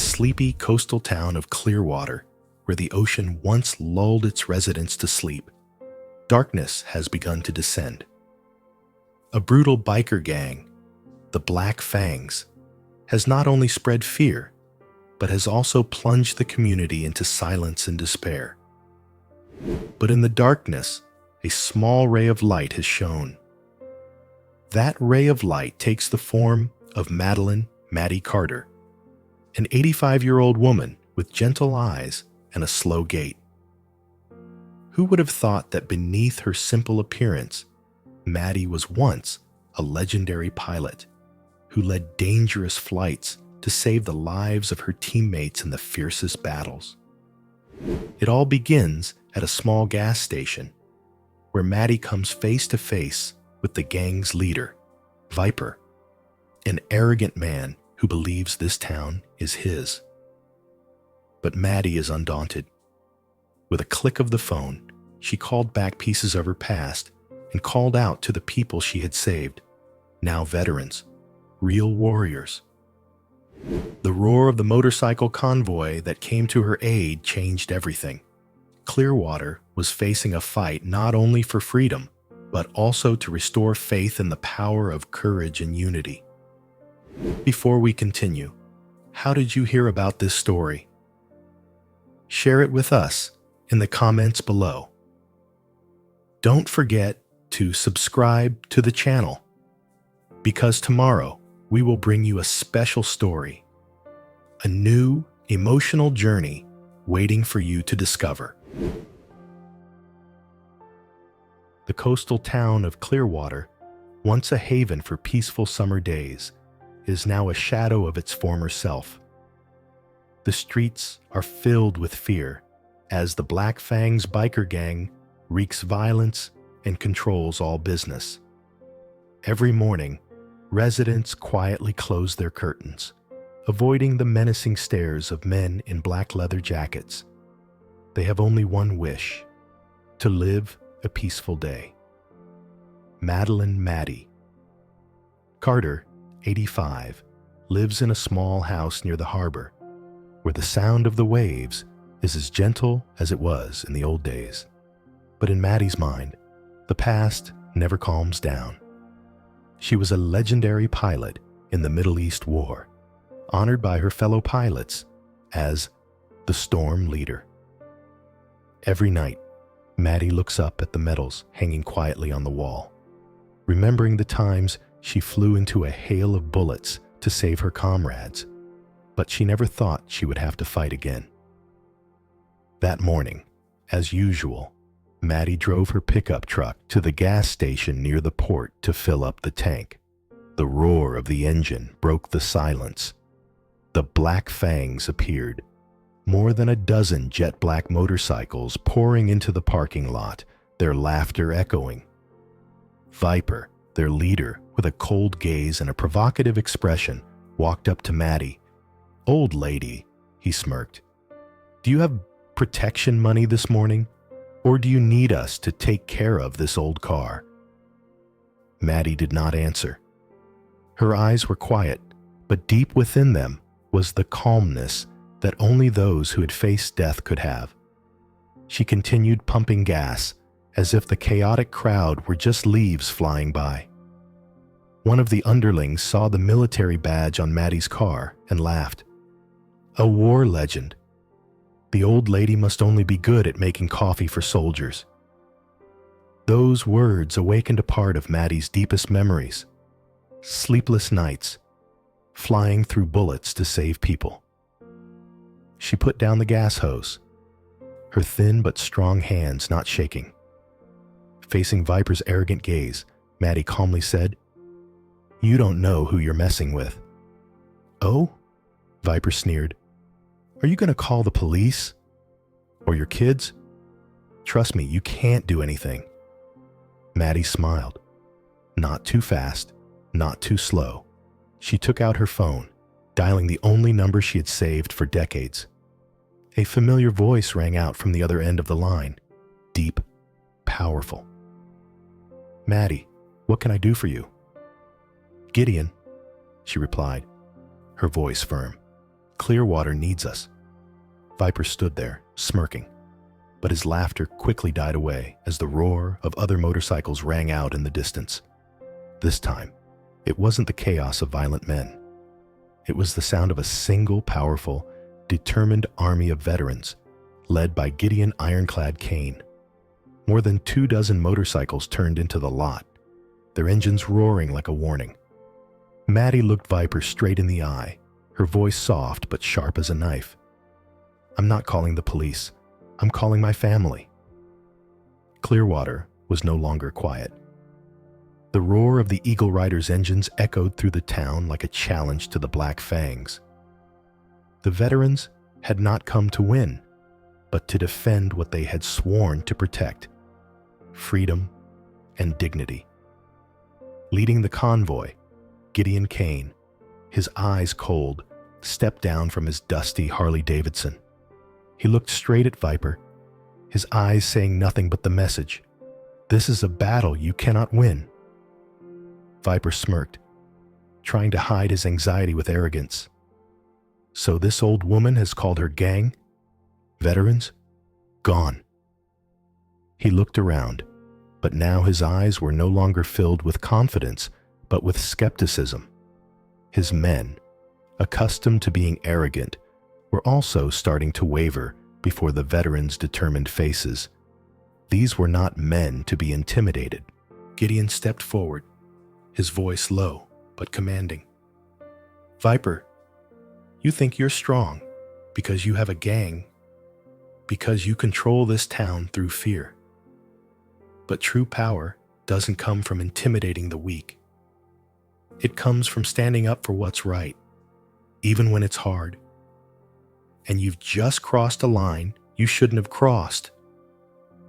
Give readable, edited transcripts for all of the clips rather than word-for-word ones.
sleepy coastal town of Clearwater, where the ocean once lulled its residents to sleep, darkness has begun to descend. A brutal biker gang, the Black Fangs, has not only spread fear, but has also plunged the community into silence and despair. But in the darkness, a small ray of light has shone. That ray of light takes the form of Maddie Carter, an 85-year-old woman with gentle eyes and a slow gait. Who would have thought that beneath her simple appearance, Maddie was once a legendary pilot who led dangerous flights to save the lives of her teammates in the fiercest battles? It all begins at a small gas station, where Maddie comes face to face with the gang's leader, Viper, an arrogant man who believes this town is his. But Maddie is undaunted. With a click of the phone, she called back pieces of her past and called out to the people she had saved, now veterans, real warriors. The roar of the motorcycle convoy that came to her aid changed everything. Clearwater was facing a fight not only for freedom, but also to restore faith in the power of courage and unity. Before we continue, how did you hear about this story? Share it with us in the comments below. Don't forget to subscribe to the channel, because tomorrow we will bring you a special story, a new emotional journey waiting for you to discover. The coastal town of Clearwater, once a haven for peaceful summer days, is now a shadow of its former self. The streets are filled with fear as the Black Fangs biker gang wreaks violence and controls all business. Every morning, residents quietly close their curtains, avoiding the menacing stares of men in black leather jackets. They have only one wish: to live a peaceful day. Maddie Carter, 85, lives in a small house near the harbor, where the sound of the waves is as gentle as it was in the old days. But in Maddie's mind, the past never calms down. She was a legendary pilot in the Middle East War, honored by her fellow pilots as the Storm Leader. Every night, Maddie looks up at the medals hanging quietly on the wall, remembering the times she flew into a hail of bullets to save her comrades, but she never thought she would have to fight again. That morning, as usual, Maddie drove her pickup truck to the gas station near the port to fill up the tank. The roar of the engine broke the silence. The Black Fangs appeared, more than a dozen jet black motorcycles pouring into the parking lot, their laughter echoing. Viper, their leader, with a cold gaze and a provocative expression, walked up to Maddie. "Old lady," he smirked, "do you have protection money this morning? Or do you need us to take care of this old car?" Maddie did not answer. Her eyes were quiet, but deep within them was the calmness that only those who had faced death could have. She continued pumping gas, as if the chaotic crowd were just leaves flying by. One of the underlings saw the military badge on Maddie's car and laughed. A war legend. The old lady must only be good at making coffee for soldiers. Those words awakened a part of Maddie's deepest memories. Sleepless nights, flying through bullets to save people. She put down the gas hose, her thin but strong hands not shaking. Facing Viper's arrogant gaze, Maddie calmly said, "You don't know who you're messing with." "Oh?" Viper sneered. "Are you going to call the police? Or your kids? Trust me, you can't do anything." Maddie smiled. Not too fast, not too slow. She took out her phone, dialing the only number she had saved for decades. A familiar voice rang out from the other end of the line, deep, powerful. "Maddie, what can I do for you?" "Gideon," she replied, her voice firm. Clearwater needs us." Viper stood there, smirking, but his laughter quickly died away as the roar of other motorcycles rang out in the distance. This time, it wasn't the chaos of violent men. It was the sound of a single, powerful, determined army of veterans, led by Gideon Ironclad Kane. More than 24 motorcycles turned into the lot, their engines roaring like a warning. Maddie looked Viper straight in the eye, her voice soft but sharp as a knife. "I'm not calling the police. I'm calling my family." Clearwater was no longer quiet. The roar of the Eagle Rider's engines echoed through the town like a challenge to the Black Fangs. The veterans had not come to win, but to defend what they had sworn to protect: freedom and dignity. Leading the convoy, Gideon Kane, his eyes cold, stepped down from his dusty Harley-Davidson. He looked straight at Viper, his eyes saying nothing but the message: "This is a battle you cannot win." Viper smirked, trying to hide his anxiety with arrogance. "So this old woman has called her gang? Veterans? Gone." He looked around, but now his eyes were no longer filled with confidence, but with skepticism. His men, accustomed to being arrogant, were also starting to waver before the veterans' determined faces. These were not men to be intimidated. Gideon stepped forward, his voice low but commanding. "Viper, you think you're strong because you have a gang, because you control this town through fear. But true power doesn't come from intimidating the weak. It comes from standing up for what's right, even when it's hard. And you've just crossed a line you shouldn't have crossed."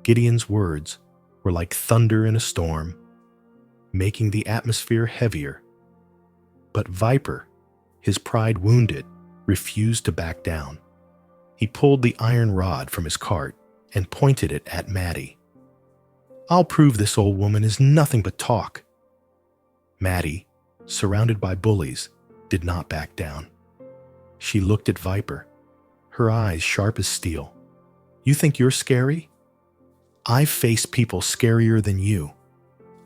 Gideon's words were like thunder in a storm, making the atmosphere heavier. But Viper, his pride wounded, refused to back down. He pulled the iron rod from his cart and pointed it at Maddie. "I'll prove this old woman is nothing but talk." Maddie, surrounded by bullies, did not back down. She looked at Viper, her eyes sharp as steel. "You think you're scary? I've faced people scarier than you.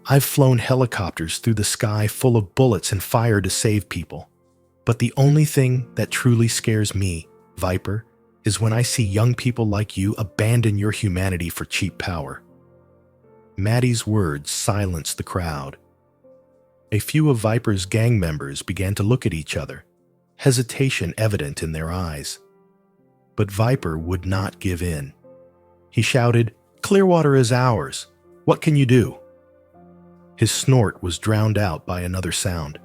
I've flown helicopters through the sky full of bullets and fire to save people. But the only thing that truly scares me, Viper, is when I see young people like you abandon your humanity for cheap power." Maddie's words silenced the crowd. A few of Viper's gang members began to look at each other, hesitation evident in their eyes. But Viper would not give in. He shouted, "Clearwater is ours. What can you do?" His snort was drowned out by another sound.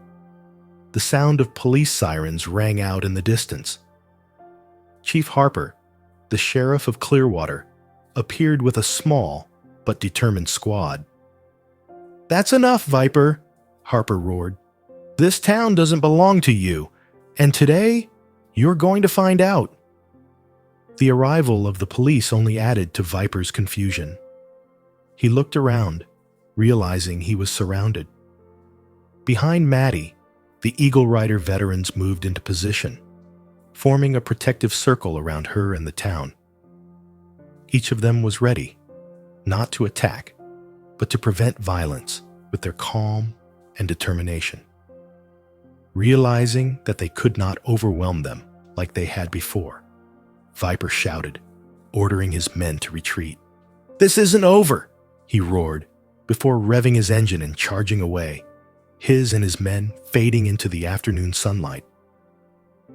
The sound of police sirens rang out in the distance. Chief Harper, the sheriff of Clearwater, appeared with a small but determined squad. "That's enough, Viper," Harper roared. "This town doesn't belong to you, and today you're going to find out." The arrival of the police only added to Viper's confusion. He looked around, realizing he was surrounded. Behind Maddie, the Eagle Rider veterans moved into position, forming a protective circle around her and the town. Each of them was ready, not to attack, but to prevent violence with their calm and determination. Realizing that they could not overwhelm them like they had before, Viper shouted, ordering his men to retreat. "This isn't over," he roared, before revving his engine and charging away, his and his men fading into the afternoon sunlight.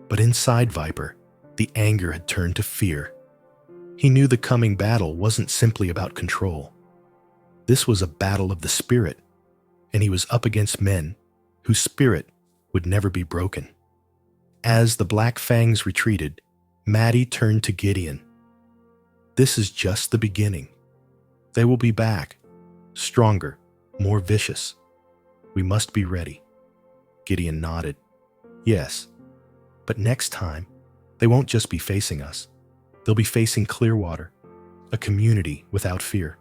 But inside Viper, the anger had turned to fear. He knew the coming battle wasn't simply about control. This was a battle of the spirit, and he was up against men whose spirit would never be broken. As the Black Fangs retreated, Maddie turned to Gideon. "This is just the beginning. They will be back, stronger, more vicious. We must be ready." Gideon nodded. "Yes, but next time, they won't just be facing us. They'll be facing Clearwater, a community without fear."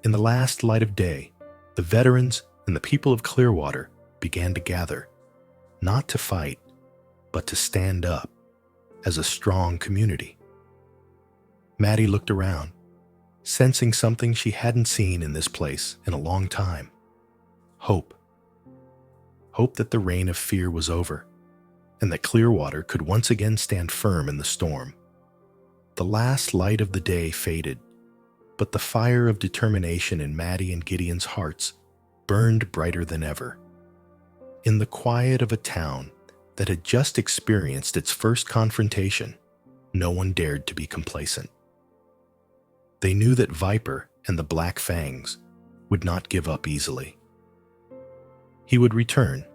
In the last light of day, the veterans and the people of Clearwater began to gather, not to fight, but to stand up as a strong community. Maddie looked around, sensing something she hadn't seen in this place in a long time. Hope. Hope that the reign of fear was over, and that Clearwater could once again stand firm in the storm. The last light of the day faded, but the fire of determination in Maddie and Gideon's hearts burned brighter than ever. In the quiet of a town that had just experienced its first confrontation, no one dared to be complacent. They knew that Viper and the Black Fangs would not give up easily. He would return,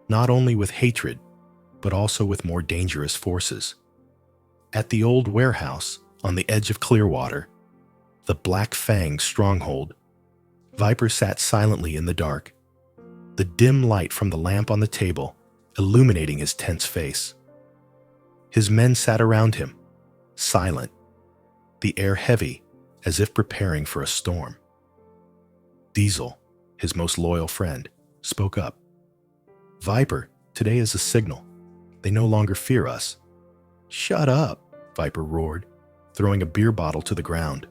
not only with hatred, but also with more dangerous forces. At the old warehouse on the edge of Clearwater, the Black Fang stronghold, Viper sat silently in the dark, the dim light from the lamp on the table illuminating his tense face. His men sat around him, silent, the air heavy as if preparing for a storm. Diesel, his most loyal friend, spoke up. "Viper, today is a signal. They no longer fear us." "Shut up," Viper roared, throwing a beer bottle to the ground.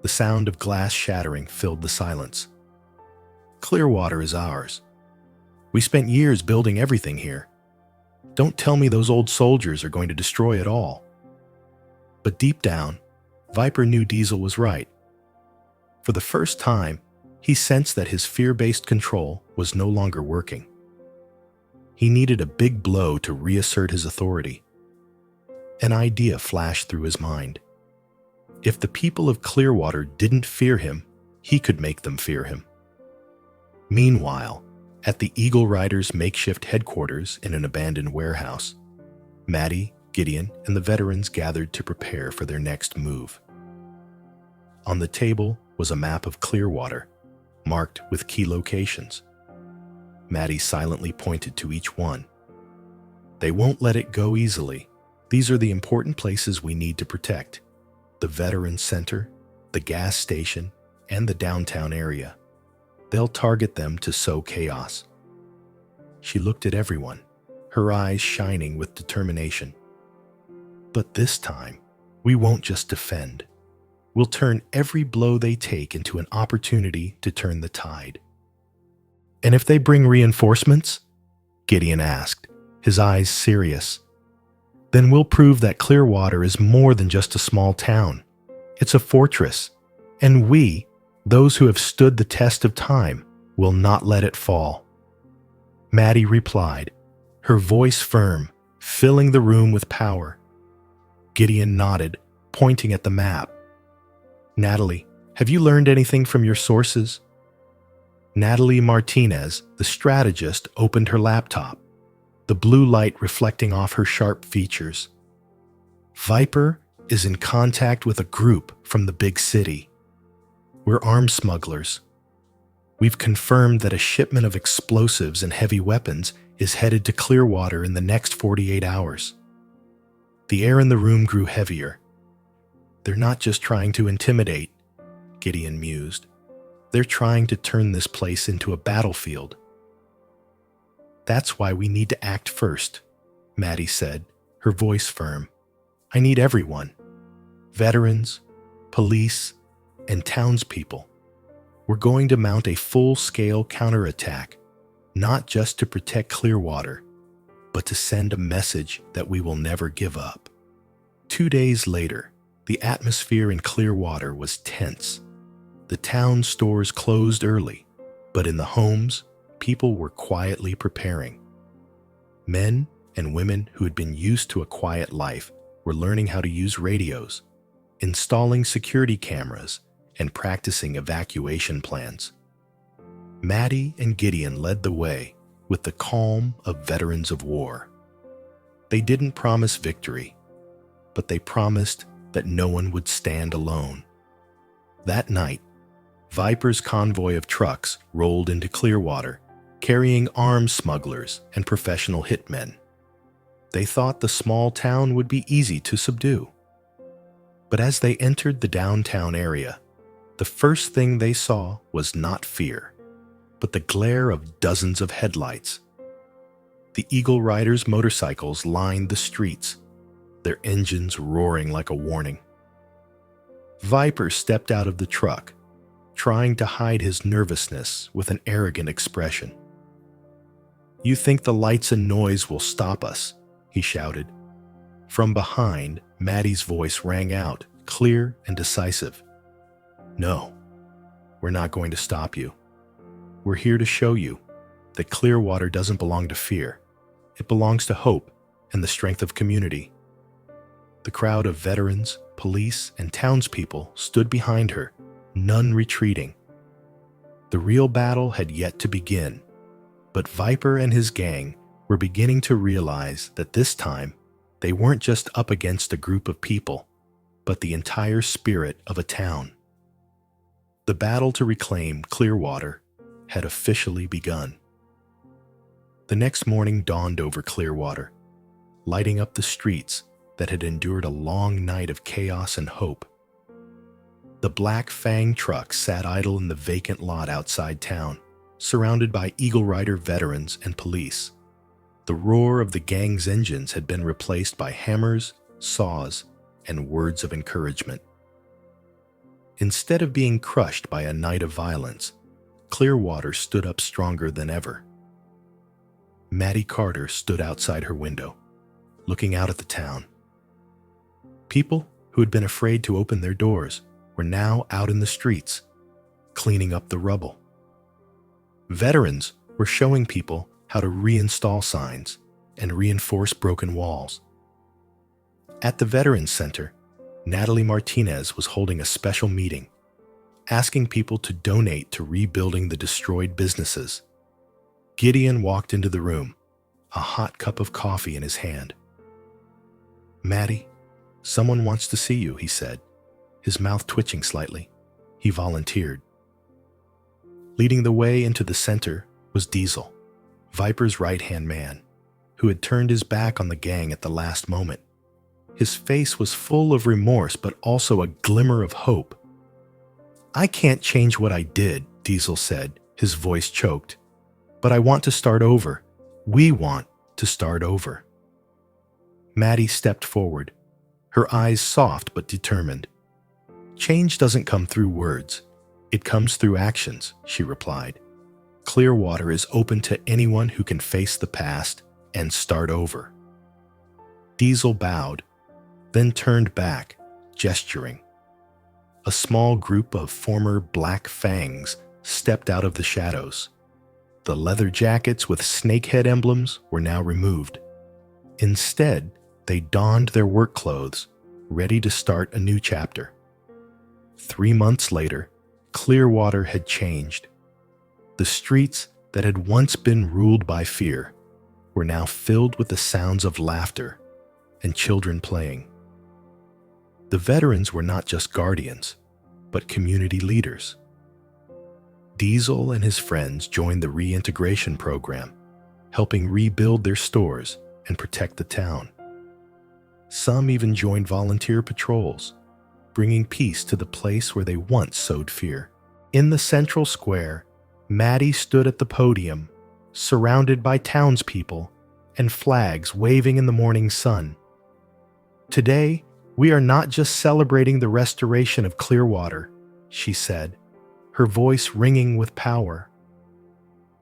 The sound of glass shattering filled the silence. "Clearwater is ours. We spent years building everything here. Don't tell me those old soldiers are going to destroy it all." But deep down, Viper knew Diesel was right. For the first time, he sensed that his fear-based control was no longer working. He needed a big blow to reassert his authority. An idea flashed through his mind. If the people of Clearwater didn't fear him, he could make them fear him. Meanwhile, at the Eagle Riders' makeshift headquarters in an abandoned warehouse, Maddie, Gideon, and the veterans gathered to prepare for their next move. On the table was a map of Clearwater, marked with key locations. Maddie silently pointed to each one. "They won't let it go easily. These are the important places we need to protect: the Veterans Center, the gas station, and the downtown area. They'll target them to sow chaos." She looked at everyone, her eyes shining with determination. "But this time, we won't just defend. We'll turn every blow they take into an opportunity to turn the tide." "And if they bring reinforcements?" Gideon asked, his eyes serious. "Then we'll prove that Clearwater is more than just a small town. It's a fortress, and we, those who have stood the test of time, will not let it fall." Maddie replied, her voice firm, filling the room with power. Gideon nodded, pointing at the map. "Natalie, have you learned anything from your sources?" Natalie Martinez, the strategist, opened her laptop, the blue light reflecting off her sharp features. "Viper is in contact with a group from the big city. We're arms smugglers. We've confirmed that a shipment of explosives and heavy weapons is headed to Clearwater in the next 48 hours. The air in the room grew heavier. "They're not just trying to intimidate," Gideon mused. "They're trying to turn this place into a battlefield." "That's why we need to act first," Maddie said, her voice firm. "I need everyone. Veterans, police, and townspeople. We're going to mount a full-scale counterattack, not just to protect Clearwater, but to send a message that we will never give up." 2 days later, the atmosphere in Clearwater was tense. The town stores closed early, but in the homes, people were quietly preparing. Men and women who had been used to a quiet life were learning how to use radios, installing security cameras, and practicing evacuation plans. Maddie and Gideon led the way with the calm of veterans of war. They didn't promise victory, but they promised that no one would stand alone. That night, Viper's convoy of trucks rolled into Clearwater, carrying arms smugglers and professional hitmen. They thought the small town would be easy to subdue. But as they entered the downtown area, the first thing they saw was not fear, but the glare of dozens of headlights. The Eagle Riders' motorcycles lined the streets, their engines roaring like a warning. Viper stepped out of the truck, trying to hide his nervousness with an arrogant expression. "You think the lights and noise will stop us?" he shouted. From behind, Maddie's voice rang out, clear and decisive. "No, we're not going to stop you. We're here to show you that Clearwater doesn't belong to fear. It belongs to hope and the strength of community." The crowd of veterans, police, and townspeople stood behind her, none retreating. The real battle had yet to begin, but Viper and his gang were beginning to realize that this time they weren't just up against a group of people, but the entire spirit of a town. The battle to reclaim Clearwater had officially begun. The next morning dawned over Clearwater, lighting up the streets that had endured a long night of chaos and hope. The Black Fang truck sat idle in the vacant lot outside town, surrounded by Eagle Rider veterans and police. The roar of the gang's engines had been replaced by hammers, saws, and words of encouragement. Instead of being crushed by a night of violence, Clearwater stood up stronger than ever. Maddie Carter stood outside her window, looking out at the town. People who had been afraid to open their doors were now out in the streets, cleaning up the rubble. Veterans were showing people how to reinstall signs and reinforce broken walls. At the Veterans Center, Natalie Martinez was holding a special meeting, asking people to donate to rebuilding the destroyed businesses. Gideon walked into the room, a hot cup of coffee in his hand. "Maddie, someone wants to see you," he said, his mouth twitching slightly. He volunteered. Leading the way into the center was Diesel, Viper's right-hand man, who had turned his back on the gang at the last moment. His face was full of remorse, but also a glimmer of hope. "I can't change what I did," Diesel said, his voice choked. "But I want to start over. We want to start over." Maddie stepped forward, her eyes soft but determined. "Change doesn't come through words. It comes through actions," she replied. "Clearwater is open to anyone who can face the past and start over." Diesel bowed, then turned back, gesturing. A small group of former Black Fangs stepped out of the shadows. The leather jackets with snakehead emblems were now removed. Instead, they donned their work clothes, ready to start a new chapter. 3 months later, Clearwater had changed. The streets that had once been ruled by fear were now filled with the sounds of laughter and children playing. The veterans were not just guardians, but community leaders. Diesel and his friends joined the reintegration program, helping rebuild their stores and protect the town. Some even joined volunteer patrols, bringing peace to the place where they once sowed fear. In the central square, Maddie stood at the podium, surrounded by townspeople and flags waving in the morning sun. "Today, we are not just celebrating the restoration of Clearwater," she said, her voice ringing with power.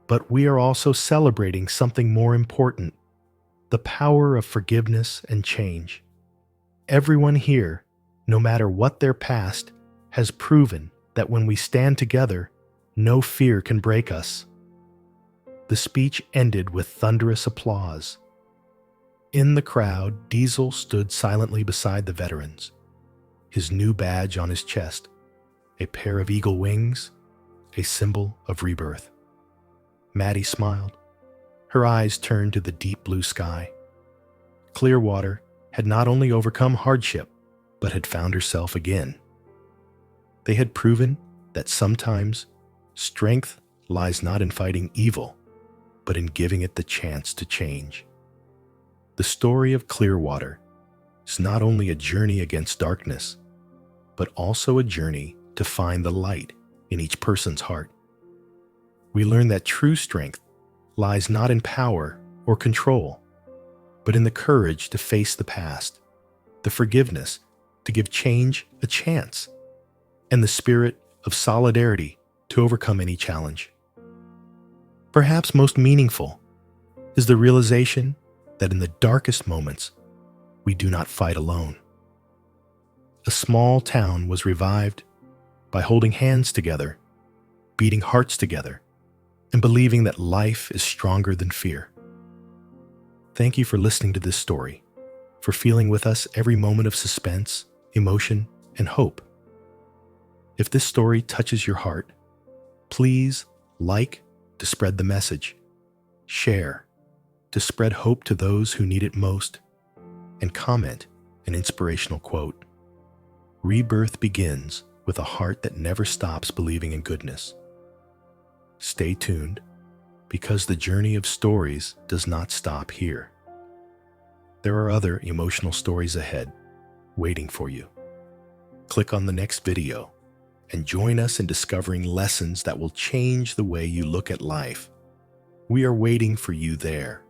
"But we are also celebrating something more important, the power of forgiveness and change. Everyone here, no matter what their past, has proven that when we stand together, no fear can break us." The speech ended with thunderous applause. In the crowd, Diesel stood silently beside the veterans, his new badge on his chest, a pair of eagle wings, a symbol of rebirth. Maddie smiled. Her eyes turned to the deep blue sky. Clearwater had not only overcome hardship, but had found herself again. They had proven that sometimes strength lies not in fighting evil, but in giving it the chance to change. The story of Clearwater is not only a journey against darkness, but also a journey to find the light in each person's heart. We learn that true strength lies not in power or control, but in the courage to face the past the forgiveness to give change a chance, and the spirit of solidarity to overcome any challenge. Perhaps most meaningful is the realization that in the darkest moments, we do not fight alone. A small town was revived by holding hands together, beating hearts together, and believing that life is stronger than fear. Thank you for listening to this story, for feeling with us every moment of suspense, emotion, and hope. If this story touches your heart, please like to spread the message, share to spread hope to those who need it most, and comment an inspirational quote. Rebirth begins with a heart that never stops believing in goodness. Stay tuned, because the journey of stories does not stop here. There are other emotional stories ahead, waiting for you. Click on the next video and join us in discovering lessons that will change the way you look at life. We are waiting for you there.